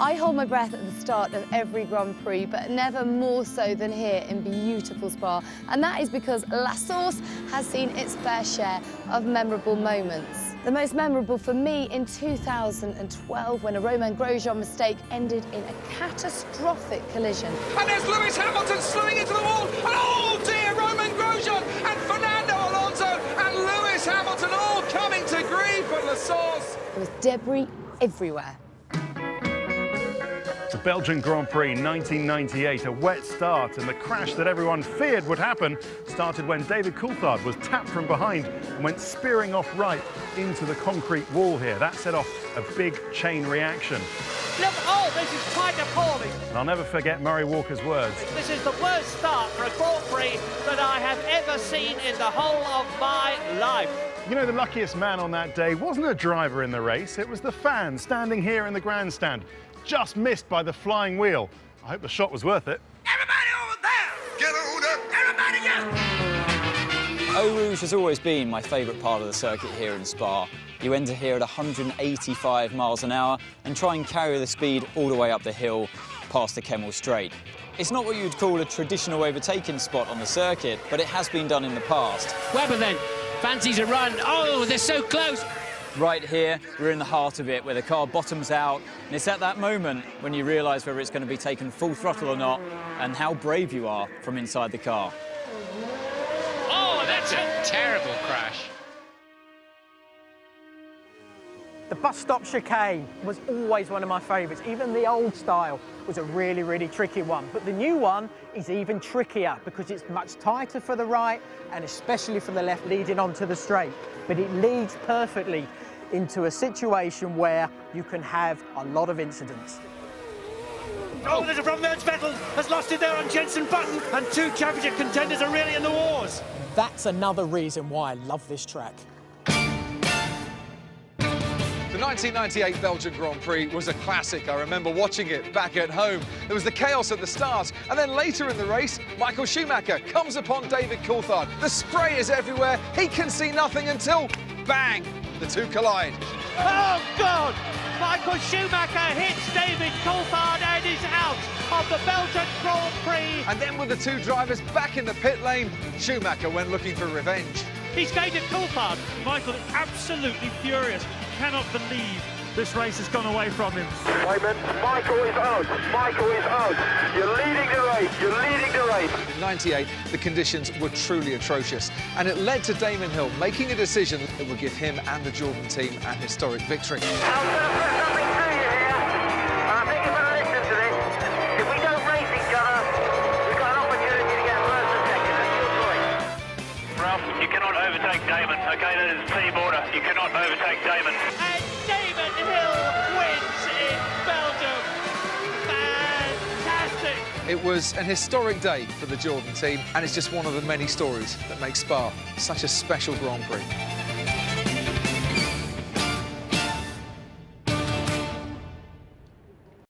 I hold my breath at the start of every Grand Prix, but never more so than here in beautiful Spa. And that is because La Source has seen its fair share of memorable moments. The most memorable for me in 2012, when a Romain Grosjean mistake ended in a catastrophic collision. And there's Lewis Hamilton slowing into the wall, and oh dear, Romain Grosjean and Fernando Alonso and Lewis Hamilton all coming to grief at La Source. There was debris everywhere. The Belgian Grand Prix 1998, a wet start, and the crash that everyone feared would happen started when David Coulthard was tapped from behind and went spearing off right into the concrete wall here. That set off a big chain reaction. Look, oh, this is quite appalling. And I'll never forget Murray Walker's words. This is the worst start for a Grand Prix that I have ever seen in the whole of my life. You know, the luckiest man on that day wasn't a driver in the race, it was the fan standing here in the grandstand, just missed by the flying wheel. I hope the shot was worth it. Everybody over there! Get on up! Everybody get! Eau Rouge has always been my favourite part of the circuit here in Spa. You enter here at 185 miles an hour and try and carry the speed all the way up the hill past the Kemmel Straight. It's not what you'd call a traditional overtaking spot on the circuit, but it has been done in the past. Webber then fancies a run. Oh, they're so close. Right here, we're in the heart of it, where the car bottoms out, and it's at that moment when you realise whether it's going to be taken full throttle or not, and how brave you are from inside the car. Oh, that's a terrible crash. The bus stop chicane was always one of my favourites. Even the old style was a really, really tricky one. But the new one is even trickier because it's much tighter for the right and especially for the left leading onto the straight. But it leads perfectly into a situation where you can have a lot of incidents. Oh, there's a problem there. Vettel has lost it there on Jenson Button, and two championship contenders are really in the wars. That's another reason why I love this track. The 1998 Belgian Grand Prix was a classic. I remember watching it back at home. There was the chaos at the start, and then later in the race, Michael Schumacher comes upon David Coulthard. The spray is everywhere. He can see nothing until, bang, the two collide. Oh, God! Michael Schumacher hits David Coulthard and is out of the Belgian Grand Prix. And then with the two drivers back in the pit lane, Schumacher went looking for revenge. He's gained at Coulthard. Michael is absolutely furious. Cannot believe this race has gone away from him. Raymond, Michael is out. Michael is out. You're leading the race. You're leading the race. In '98, the conditions were truly atrocious, and it led to Damon Hill making a decision that would give him and the Jordan team an historic victory. I'm going to put something to you here, and I think you're going to listen to this. If we don't race each other, we've got an opportunity to get first and second. That's your choice. Ralph, you cannot overtake Damon. OK, that is team order. You cannot overtake Damon. And Damon Hill wins in Belgium. Fantastic. It was an historic day for the Jordan team, and it's just one of the many stories that make Spa such a special Grand Prix.